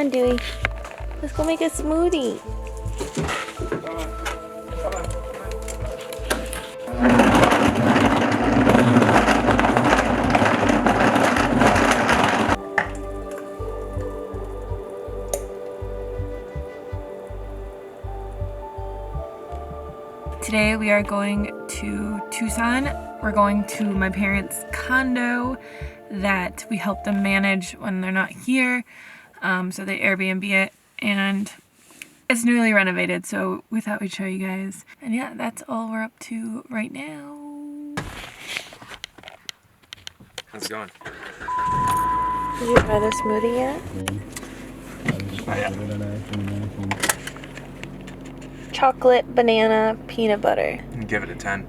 on, Dewey. Let's go make a smoothie. Today we are going to Tucson. We're going to my parents' condo that we help them manage when they're not here. So they Airbnb it, and it's newly renovated, so we thought we'd show you guys. And yeah, that's all we're up to right now. How's it going? Did you try the smoothie yet? Oh, yeah. Chocolate, banana, peanut butter. Give it a 10.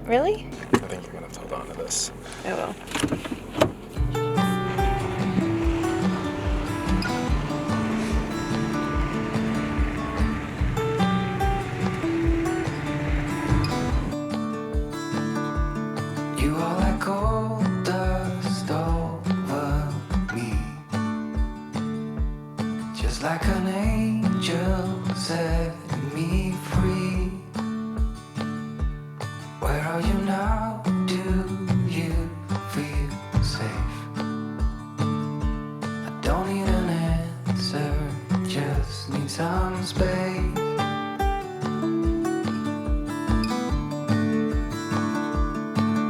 Really? I think you're gonna have to hold on to this. I will. You are like gold dust over me, just like an angel setting me free. Where are you now? Do you feel safe? I don't need an answer, just need some space.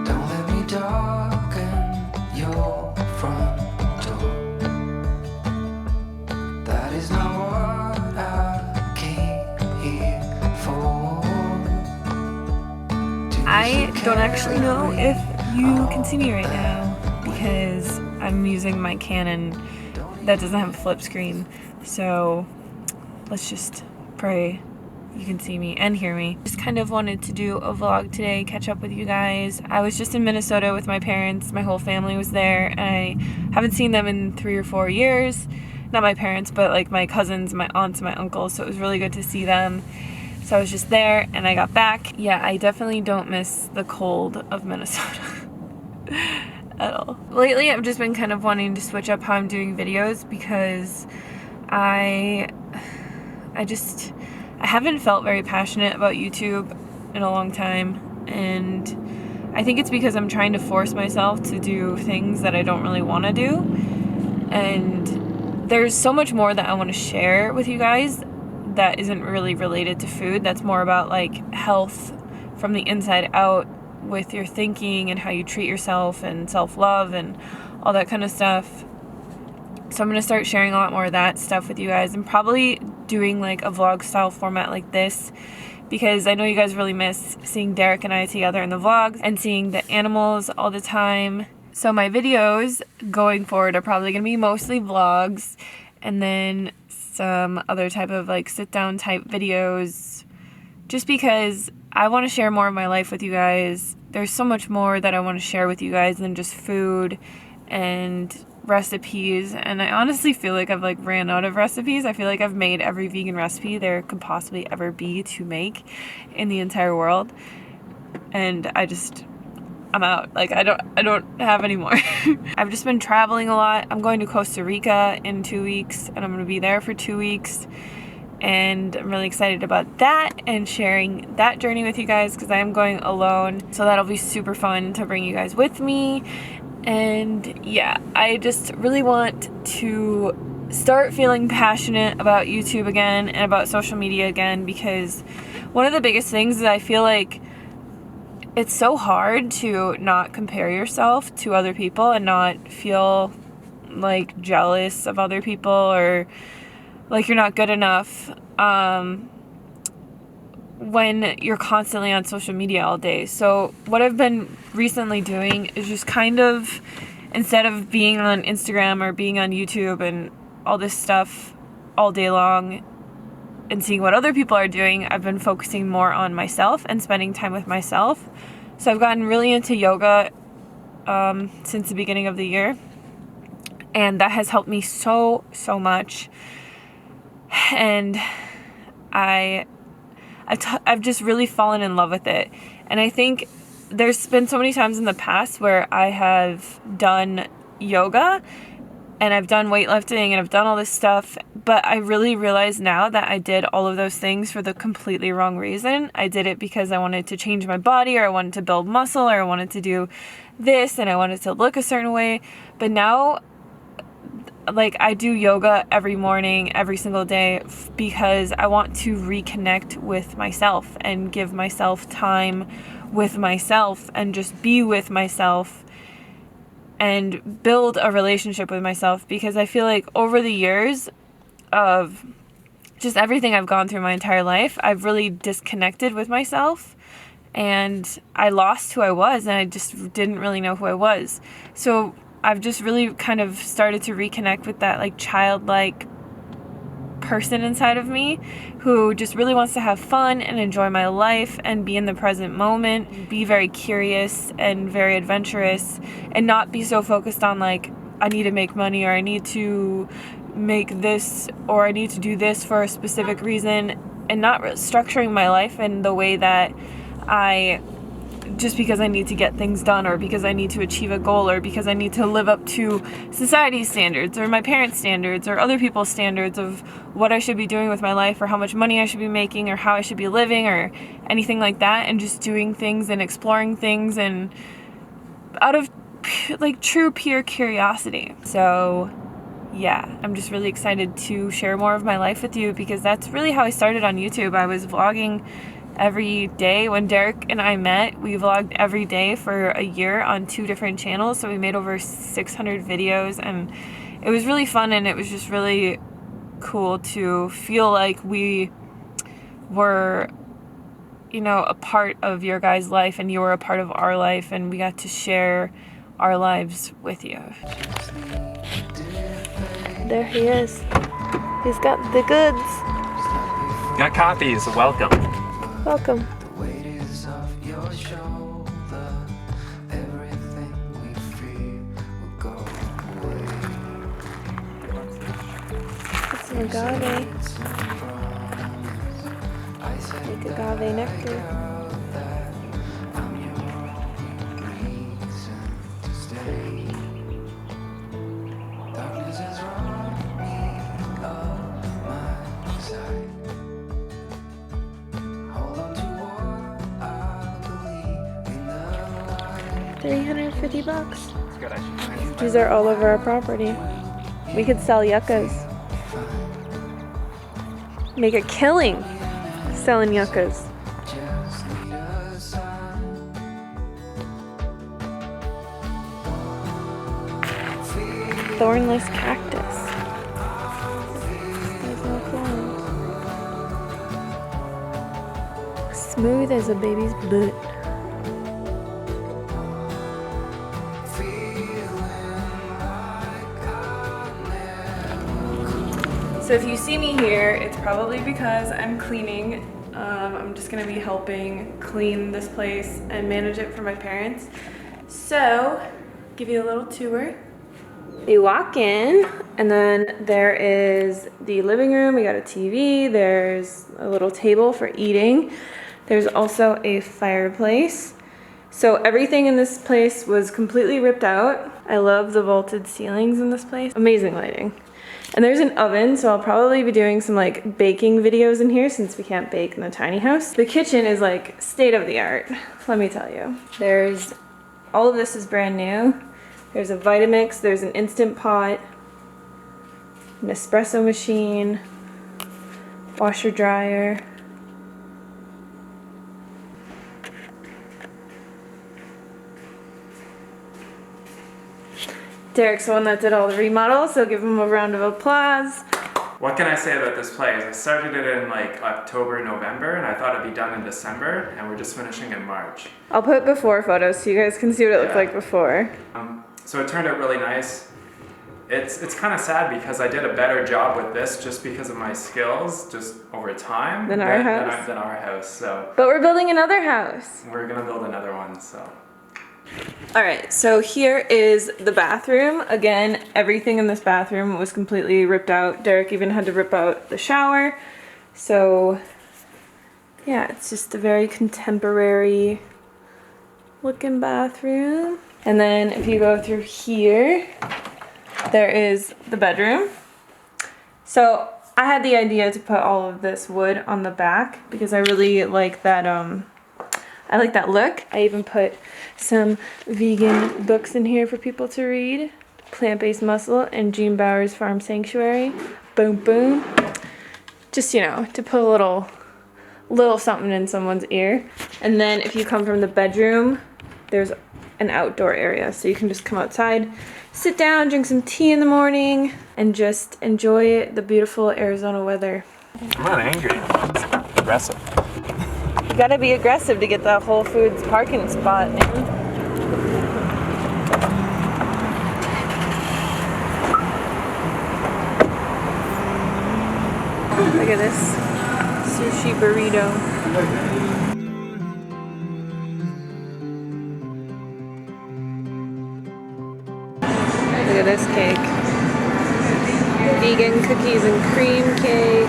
Don't let me darken your front door. That is not what I came here for. I don't actually know if you can see me right now because I'm using my Canon that doesn't have a flip screen. So let's just pray you can see me and hear me. Just kind of wanted to do a vlog today, catch up with you guys. I was just in Minnesota with my parents. My whole family was there, and I haven't seen them in 3 or 4 years. Not my parents, but like my cousins, my aunts, and my uncles. So it was really good to see them. So I was just there and I got back. Yeah, I definitely don't miss the cold of Minnesota at all. Lately, I've just been kind of wanting to switch up how I'm doing videos because I haven't felt very passionate about YouTube in a long time. And I think it's because I'm trying to force myself to do things that I don't really want to do. And there's so much more that I want to share with you guys that isn't really related to food. That's more about like health from the inside out with your thinking and how you treat yourself and self-love and all that kind of stuff. So I'm going to start sharing a lot more of that stuff with you guys and probably doing like a vlog style format like this because I know you guys really miss seeing Derek and I together in the vlogs and seeing the animals all the time. So my videos going forward are probably going to be mostly vlogs and then some other type of like sit down type videos just because I want to share more of my life with you guys. There's so much more that I want to share with you guys than just food and recipes, and I honestly feel like I've like ran out of recipes. I feel like I've made every vegan recipe there could possibly ever be to make in the entire world, and I'm out. Like I don't have any more. I've just been traveling a lot. I'm going to Costa Rica in 2 weeks, and I'm going to be there for 2 weeks, and I'm really excited about that and sharing that journey with you guys because I am going alone, so that'll be super fun to bring you guys with me. And yeah, I just really want to start feeling passionate about YouTube again and about social media again because one of the biggest things is I feel like it's so hard to not compare yourself to other people and not feel like jealous of other people or like you're not good enough when you're constantly on social media all day. So what I've been recently doing is just kind of, instead of being on Instagram or being on YouTube and all this stuff all day long and seeing what other people are doing, I've been focusing more on myself and spending time with myself. So I've gotten really into yoga since the beginning of the year, and that has helped me so much. And I've just really fallen in love with it. And I think there's been so many times in the past where I have done yoga and I've done weightlifting and I've done all this stuff, but I really realize now that I did all of those things for the completely wrong reason. I did it because I wanted to change my body, or I wanted to build muscle, or I wanted to do this, and I wanted to look a certain way. But now, like, I do yoga every morning, every single day, because I want to reconnect with myself and give myself time with myself and just be with myself and build a relationship with myself, because I feel like over the years of just everything I've gone through my entire life, I've really disconnected with myself, and I lost who I was, and I just didn't really know who I was. So I've just really kind of started to reconnect with that like childlike person inside of me who just really wants to have fun and enjoy my life and be in the present moment, be very curious and very adventurous, and not be so focused on like, I need to make money, or I need to make this, or I need to do this for a specific reason, and not structuring my life in the way that just because I need to get things done, or because I need to achieve a goal, or because I need to live up to society's standards or my parents' standards or other people's standards of what I should be doing with my life, or how much money I should be making, or how I should be living, or anything like that, and just doing things and exploring things and out of like true pure curiosity. So yeah, I'm just really excited to share more of my life with you, because that's really how I started on YouTube. I was vlogging every day. When Derek and I met, we vlogged every day for a year on 2 different channels, so we made over 600 videos, and it was really fun, and it was just really cool to feel like we were, you know, a part of your guys' life, and you were a part of our life, and we got to share our lives with you. There he is. He's got the goods. Got copies. Welcome. Welcome. The weight is off your shoulder. Everything we fear will go away. It's some agave. It's a promise. I said Like agave nectar. that I'm your only reason to stay. Darkness has robbed me of my sight. Hold on to what I believe in the light. $350. It's good. I should These are all over our property. We could sell yuccas. Make a killing selling yuccas. Just need a sign. Thornless cactus. There's no thorns. Smooth as a baby's butt. So if you see me here, it's probably because I'm cleaning. I'm just gonna be helping clean this place and manage it for my parents. So, give you a little tour. You walk in, and then there is the living room. We got a TV. There's a little table for eating. There's also a fireplace. So everything in this place was completely ripped out. I love the vaulted ceilings in this place. Amazing lighting. And there's an oven, so I'll probably be doing some like baking videos in here since we can't bake in the tiny house. The kitchen is like state of the art, let me tell you. All of this is brand new. There's a Vitamix, there's an Instant Pot, an espresso machine, washer dryer. Derek's the one that did all the remodels, so give him a round of applause. What can I say about this place? I started it in like October, November, and I thought it'd be done in December, and we're just finishing in March. I'll put before photos so you guys can see what it looked like before. So it turned out really nice. It's kind of sad because I did a better job with this just because of my skills, just over time. Than our house? Than our house, so. But we're building another house. We're gonna build another one, so. All right, so here is the bathroom. Again, everything in this bathroom was completely ripped out. Derek even had to rip out the shower. So yeah, it's just a very contemporary looking bathroom. And then if you go through here, there is the bedroom. So I had the idea to put all of this wood on the back because I really like that I like that look. I even put some vegan books in here for people to read. Plant-Based Muscle and Gene Bauer's Farm Sanctuary. Boom boom. Just, you know, to put a little something in someone's ear. And then if you come from the bedroom, there's an outdoor area. So you can just come outside, sit down, drink some tea in the morning, and just enjoy the beautiful Arizona weather. I'm not angry. It's aggressive. You gotta be aggressive to get that Whole Foods parking spot, man. Look at this sushi burrito. Look at this cake. Vegan cookies and cream cake.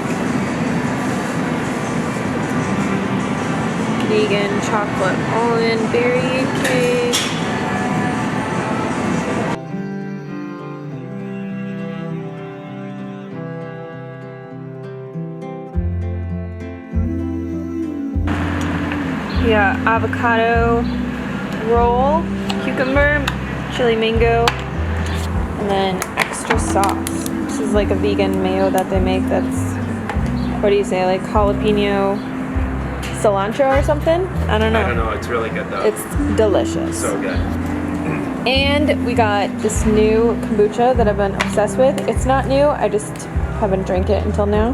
Vegan chocolate almond berry cake. Yeah, avocado roll, cucumber, chili mango, and then extra sauce. This is like a vegan mayo that they make that's, what do you say, like jalapeno cilantro or something? I don't know. I don't know, it's really good though. It's delicious. So good. And we got this new kombucha that I've been obsessed with. It's not new, I just haven't drank it until now.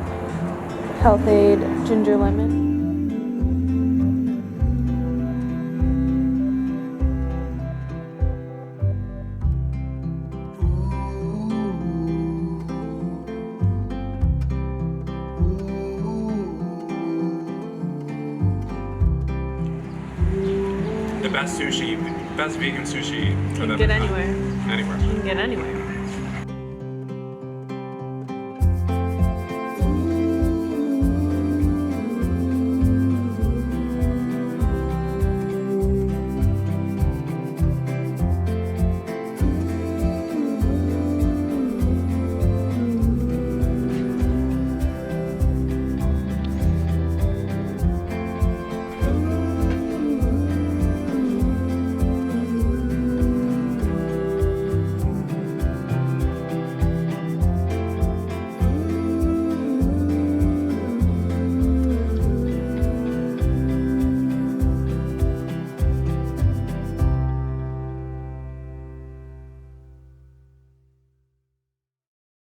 Health-Ade ginger lemon. The best sushi, best vegan sushi You can get anywhere. Anywhere. You can get anywhere.